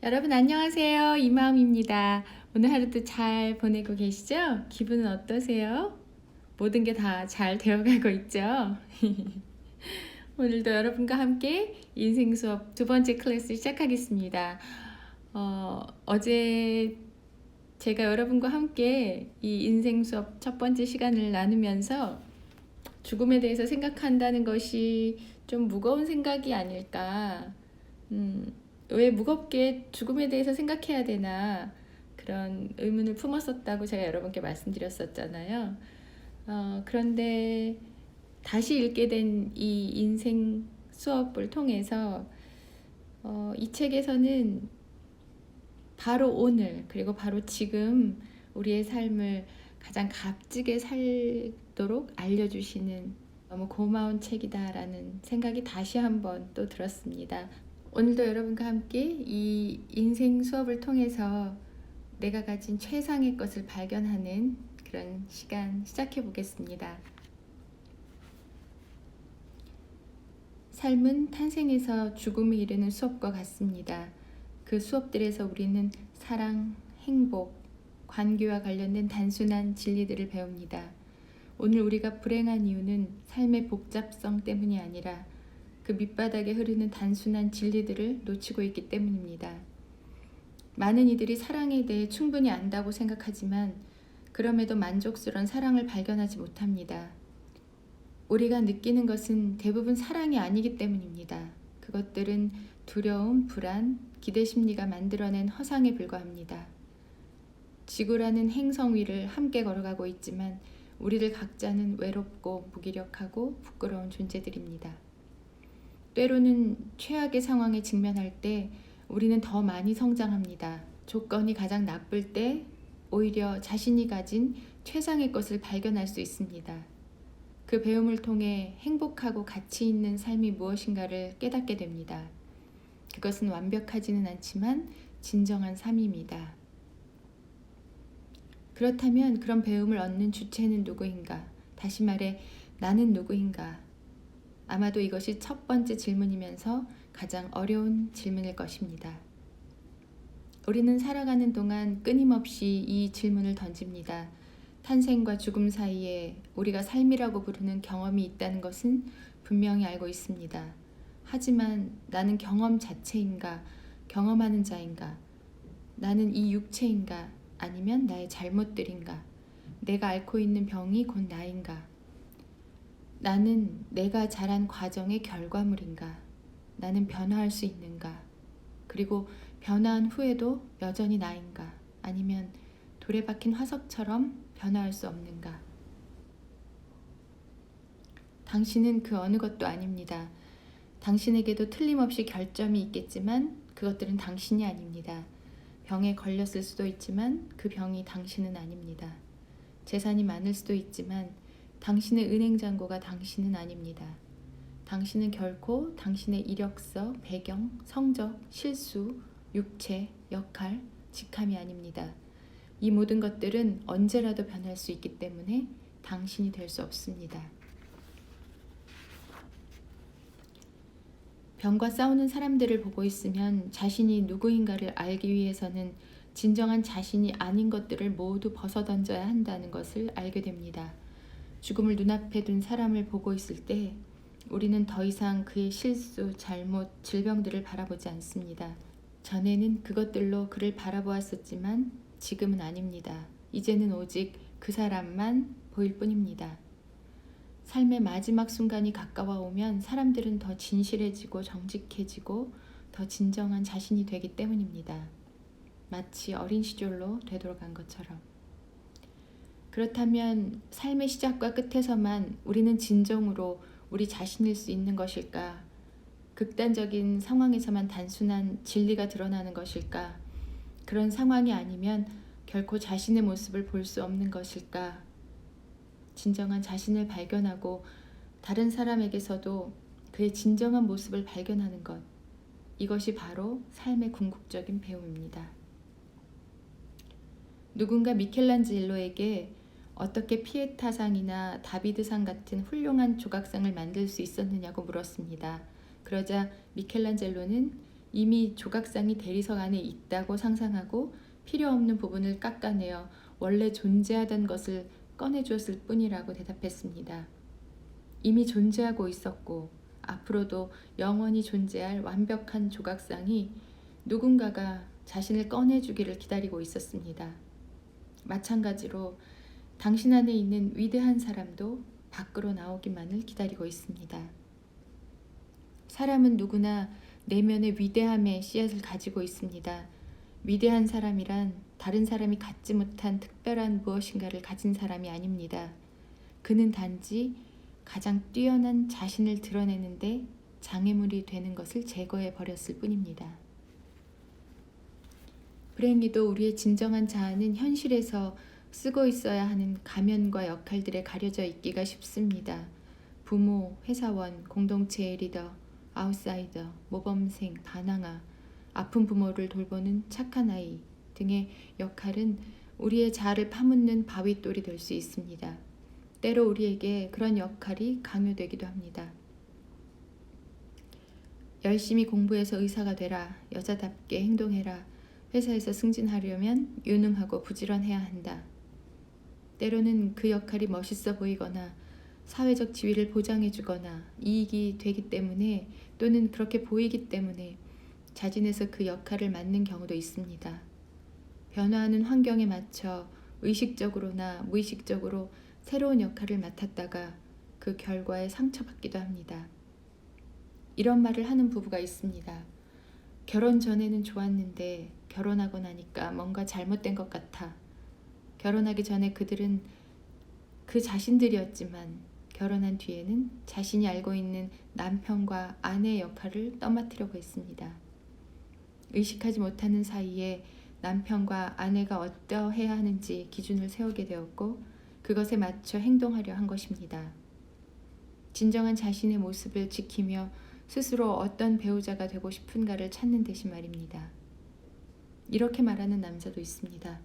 여러분 안녕하세요. 이마음입니다. 오늘 하루도 잘 보내고 계시죠? 기분은 어떠세요? 모든 게 다 잘 되어가고 있죠? 오늘도 여러분과 함께 인생 수업 두 번째 클래스 시작하겠습니다. 어제 제가 여러분과 함께 이 인생 수업 첫 번째 시간을 나누면서 죽음에 대해서 생각한다는 것이 좀 무거운 생각이 아닐까. 왜 무겁게 죽음에 대해서 생각해야 되나 그런 의문을 품었었다고 제가 여러분께 말씀드렸었잖아요. 그런데 다시 읽게 된 이 인생 수업을 통해서 이 책에서는 바로 오늘 그리고 바로 지금 우리의 삶을 가장 값지게 살도록 알려주시는 너무 고마운 책이다라는 생각이 다시 한번 또 들었습니다. 오늘도 여러분과 함께 이 인생 수업을 통해서 내가 가진 최상의 것을 발견하는 그런 시간 시작해 보겠습니다. 삶은 탄생에서 죽음에 이르는 수업과 같습니다. 그 수업들에서 우리는 사랑, 행복, 관계와 관련된 단순한 진리들을 배웁니다. 오늘 우리가 불행한 이유는 삶의 복잡성 때문이 아니라 그 밑바닥에 흐르는 단순한 진리들을 놓치고 있기 때문입니다. 많은 이들이 사랑에 대해 충분히 안다고 생각하지만 그럼에도 만족스러운 사랑을 발견하지 못합니다. 우리가 느끼는 것은 대부분 사랑이 아니기 때문입니다. 그것들은 두려움, 불안, 기대 심리가 만들어낸 허상에 불과합니다. 지구라는 행성 위를 함께 걸어가고 있지만 우리들 각자는 외롭고 무기력하고 부끄러운 존재들입니다. 때로는 최악의 상황에 직면할 때 우리는 더 많이 성장합니다. 조건이 가장 나쁠 때 오히려 자신이 가진 최상의 것을 발견할 수 있습니다. 그 배움을 통해 행복하고 가치 있는 삶이 무엇인가를 깨닫게 됩니다. 그것은 완벽하지는 않지만 진정한 삶입니다. 그렇다면 그런 배움을 얻는 주체는 누구인가? 다시 말해 나는 누구인가? 아마도 이것이 첫 번째 질문이면서 가장 어려운 질문일 것입니다. 우리는 살아가는 동안 끊임없이 이 질문을 던집니다. 탄생과 죽음 사이에 우리가 삶이라고 부르는 경험이 있다는 것은 분명히 알고 있습니다. 하지만 나는 경험 자체인가? 경험하는 자인가? 나는 이 육체인가? 아니면 나의 잘못들인가? 내가 앓고 있는 병이 곧 나인가? 나는 내가 자란 과정의 결과물인가? 나는 변화할 수 있는가? 그리고 변화한 후에도 여전히 나인가? 아니면 돌에 박힌 화석처럼 변화할 수 없는가? 당신은 그 어느 것도 아닙니다. 당신에게도 틀림없이 결점이 있겠지만 그것들은 당신이 아닙니다. 병에 걸렸을 수도 있지만 그 병이 당신은 아닙니다. 재산이 많을 수도 있지만 당신의 은행 잔고가 당신은 아닙니다. 당신은 결코 당신의 이력서, 배경, 성적, 실수, 육체, 역할, 직함이 아닙니다. 이 모든 것들은 언제라도 변할 수 있기 때문에 당신이 될 수 없습니다. 병과 싸우는 사람들을 보고 있으면 자신이 누구인가를 알기 위해서는 진정한 자신이 아닌 것들을 모두 벗어던져야 한다는 것을 알게 됩니다. 죽음을 눈앞에 둔 사람을 보고 있을 때 우리는 더 이상 그의 실수, 잘못, 질병들을 바라보지 않습니다. 전에는 그것들로 그를 바라보았었지만 지금은 아닙니다. 이제는 오직 그 사람만 보일 뿐입니다. 삶의 마지막 순간이 가까워 오면 사람들은 더 진실해지고 정직해지고 더 진정한 자신이 되기 때문입니다. 마치 어린 시절로 되돌아간 것처럼. 그렇다면 삶의 시작과 끝에서만 우리는 진정으로 우리 자신일 수 있는 것일까? 극단적인 상황에서만 단순한 진리가 드러나는 것일까? 그런 상황이 아니면 결코 자신의 모습을 볼 수 없는 것일까? 진정한 자신을 발견하고 다른 사람에게서도 그의 진정한 모습을 발견하는 것. 이것이 바로 삶의 궁극적인 배움입니다. 누군가 미켈란젤로에게 어떻게 피에타상이나 다비드상 같은 훌륭한 조각상을 만들 수 있었느냐고 물었습니다. 그러자 미켈란젤로는 이미 조각상이 대리석 안에 있다고 상상하고 필요 없는 부분을 깎아내어 원래 존재하던 것을 꺼내주었을 뿐이라고 대답했습니다. 이미 존재하고 있었고 앞으로도 영원히 존재할 완벽한 조각상이 누군가가 자신을 꺼내주기를 기다리고 있었습니다. 마찬가지로 당신 안에 있는 위대한 사람도 밖으로 나오기만을 기다리고 있습니다. 사람은 누구나 내면의 위대함의 씨앗을 가지고 있습니다. 위대한 사람이란 다른 사람이 갖지 못한 특별한 무엇인가를 가진 사람이 아닙니다. 그는 단지 가장 뛰어난 자신을 드러내는데 장애물이 되는 것을 제거해 버렸을 뿐입니다. 불행히도 우리의 진정한 자아는 현실에서 쓰고 있어야 하는 가면과 역할들에 가려져 있기가 쉽습니다. 부모, 회사원, 공동체의 리더, 아웃사이더, 모범생, 반항아, 아픈 부모를 돌보는 착한 아이 등의 역할은 우리의 자아를 파묻는 바위돌이 될 수 있습니다. 때로 우리에게 그런 역할이 강요되기도 합니다. 열심히 공부해서 의사가 되라, 여자답게 행동해라, 회사에서 승진하려면 유능하고 부지런해야 한다. 때로는 그 역할이 멋있어 보이거나 사회적 지위를 보장해주거나 이익이 되기 때문에 또는 그렇게 보이기 때문에 자진해서 그 역할을 맡는 경우도 있습니다. 변화하는 환경에 맞춰 의식적으로나 무의식적으로 새로운 역할을 맡았다가 그 결과에 상처받기도 합니다. 이런 말을 하는 부부가 있습니다. 결혼 전에는 좋았는데 결혼하고 나니까 뭔가 잘못된 것 같아. 결혼하기 전에 그들은 그 자신들이었지만 결혼한 뒤에는 자신이 알고 있는 남편과 아내의 역할을 떠맡으려고 했습니다. 의식하지 못하는 사이에 남편과 아내가 어떠해야 하는지 기준을 세우게 되었고 그것에 맞춰 행동하려 한 것입니다. 진정한 자신의 모습을 지키며 스스로 어떤 배우자가 되고 싶은가를 찾는 대신 말입니다. 이렇게 말하는 남자도 있습니다.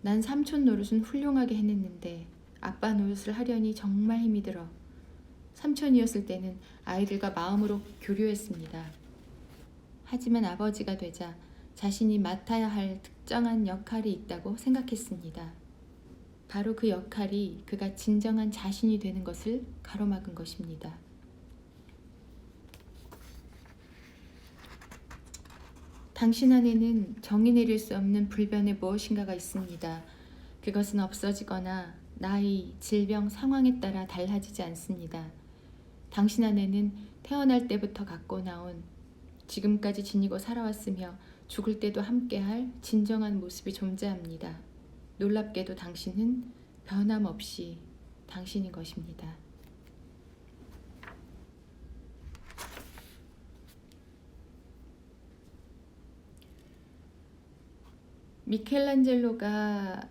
난 삼촌 노릇은 훌륭하게 해냈는데 아빠 노릇을 하려니 정말 힘이 들어. 삼촌이었을 때는 아이들과 마음으로 교류했습니다. 하지만 아버지가 되자 자신이 맡아야 할 특정한 역할이 있다고 생각했습니다. 바로 그 역할이 그가 진정한 자신이 되는 것을 가로막은 것입니다. 당신 안에는 정의 내릴 수 없는 불변의 무엇인가가 있습니다. 그것은 없어지거나 나이, 질병, 상황에 따라 달라지지 않습니다. 당신 안에는 태어날 때부터 갖고 나온 지금까지 지니고 살아왔으며 죽을 때도 함께할 진정한 모습이 존재합니다. 놀랍게도 당신은 변함없이 당신인 것입니다. 미켈란젤로가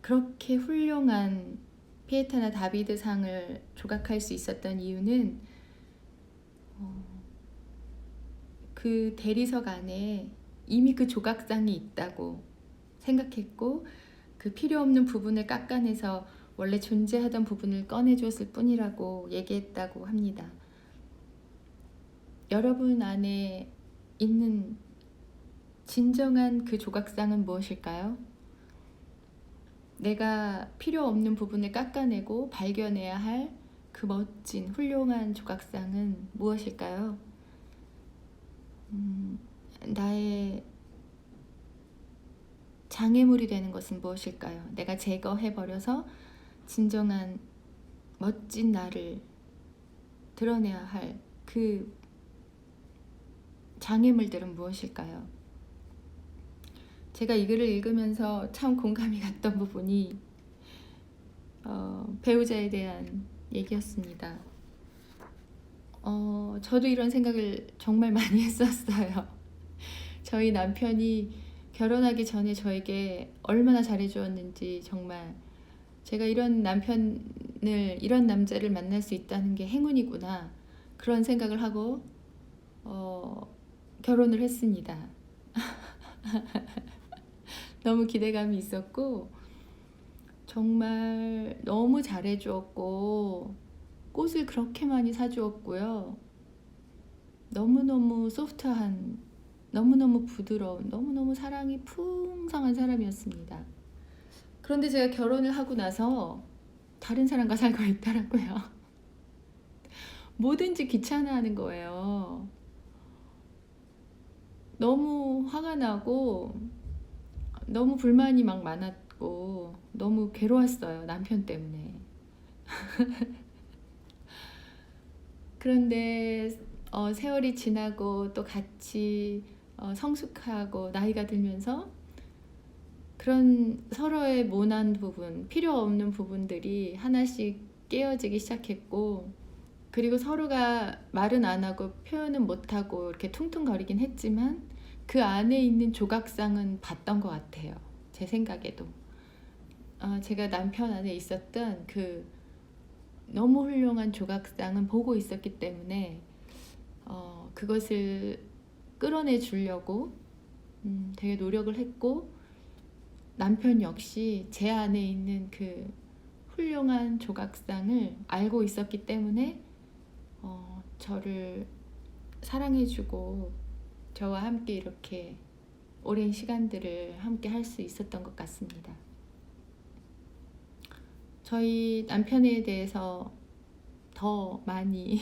그렇게 훌륭한 피에타나 다비드 상을 조각할 수 있었던 이유는 그 대리석 안에 이미 그 조각상이 있다고 생각했고 그 필요 없는 부분을 깎아내서 원래 존재하던 부분을 꺼내주었을 뿐이라고 얘기했다고 합니다. 여러분 안에 있는 진정한 그 조각상은 무엇일까요? 내가 필요 없는 부분을 깎아내고 발견해야 할 그 멋진 훌륭한 조각상은 무엇일까요? 나의 장애물이 되는 것은 무엇일까요? 내가 제거해버려서 진정한 멋진 나를 드러내야 할 그 장애물들은 무엇일까요? 제가 이 글을 읽으면서 참 공감이 갔던 부분이 배우자에 대한 얘기였습니다. 저도 이런 생각을 정말 많이 했었어요. 저희 남편이 결혼하기 전에 저에게 얼마나 잘해주었는지 정말 제가 이런 이런 남자를 만날 수 있다는 게 행운이구나 그런 생각을 하고 결혼을 했습니다. 너무 기대감이 있었고 정말 너무 잘해주었고 꽃을 그렇게 많이 사주었고요. 너무너무 소프트한 너무너무 부드러운, 너무너무 사랑이 풍성한 사람이었습니다. 그런데 제가 결혼을 하고 나서 다른 사람과 살고 있더라고요. 뭐든지 귀찮아하는 거예요. 너무 화가 나고 너무 불만이 막 많았고 너무 괴로웠어요, 남편 때문에. 그런데 세월이 지나고 또 같이 성숙하고 나이가 들면서 그런 서로의 모난 부분, 필요 없는 부분들이 하나씩 깨어지기 시작했고, 그리고 서로가 말은 안 하고 표현은 못 하고 이렇게 퉁퉁거리긴 했지만 그 안에 있는 조각상은 봤던 것 같아요. 제 생각에도. 제가 남편 안에 있었던 그 너무 훌륭한 조각상은 보고 있었기 때문에 그것을 끌어내 주려고 되게 노력을 했고, 남편 역시 제 안에 있는 그 훌륭한 조각상을 알고 있었기 때문에 저를 사랑해주고 저와 함께 이렇게 오랜 시간들을 함께 할 수 있었던 것 같습니다. 저희 남편에 대해서 더 많이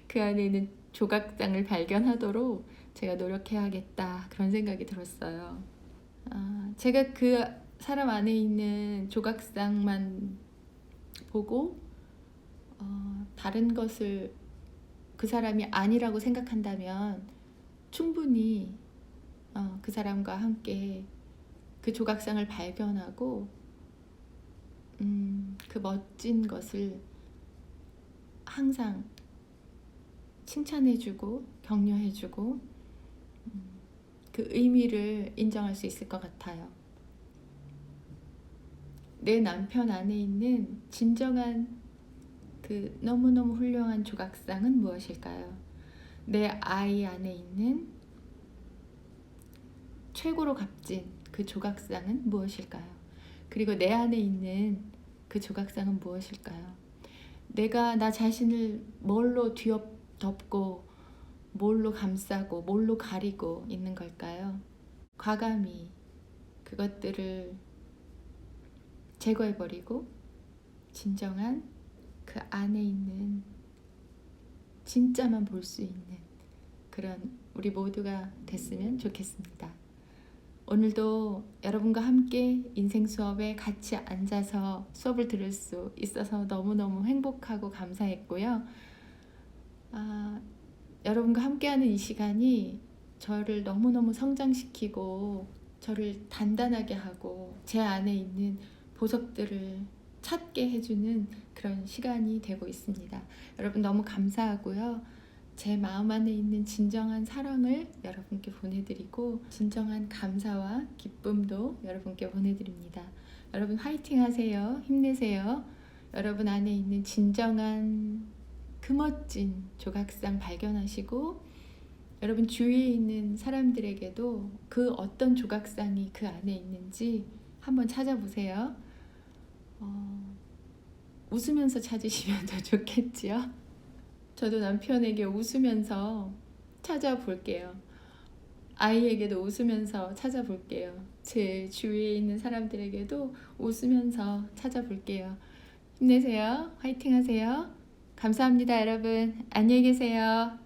그 안에 있는 조각상을 발견하도록 제가 노력해야겠다, 그런 생각이 들었어요. 제가 그 사람 안에 있는 조각상만 보고 다른 것을 그 사람이 아니라고 생각한다면 충분히 그 사람과 함께 그 조각상을 발견하고 그 멋진 것을 항상 칭찬해주고 격려해주고 그 의미를 인정할 수 있을 것 같아요. 내 남편 안에 있는 진정한 그 너무너무 훌륭한 조각상은 무엇일까요? 내 아이 안에 있는 최고로 값진 그 조각상은 무엇일까요? 그리고 내 안에 있는 그 조각상은 무엇일까요? 내가 나 자신을 뭘로 뒤덮고 뭘로 감싸고 뭘로 가리고 있는 걸까요? 과감히 그것들을 제거해버리고 진정한 그 안에 있는 진짜만 볼 수 있는 그런 우리 모두가 됐으면 좋겠습니다. 오늘도 여러분과 함께 인생 수업에 같이 앉아서 수업을 들을 수 있어서 너무너무 행복하고 감사했고요. 여러분과 함께하는 이 시간이 저를 너무너무 성장시키고 저를 단단하게 하고 제 안에 있는 보석들을 찾게 해주는 그런 시간이 되고 있습니다. 여러분 너무 감사하고요. 제 마음 안에 있는 진정한 사랑을 여러분께 보내드리고 진정한 감사와 기쁨도 여러분께 보내드립니다. 여러분 화이팅 하세요. 힘내세요. 여러분 안에 있는 진정한 그 멋진 조각상 발견하시고 여러분 주위에 있는 사람들에게도 그 어떤 조각상이 그 안에 있는지 한번 찾아보세요. 웃으면서 찾으시면 더 좋겠지요. 저도 남편에게 웃으면서 찾아볼게요. 아이에게도 웃으면서 찾아볼게요. 제 주위에 있는 사람들에게도 웃으면서 찾아볼게요. 힘내세요. 화이팅 하세요. 감사합니다, 여러분. 안녕히 계세요.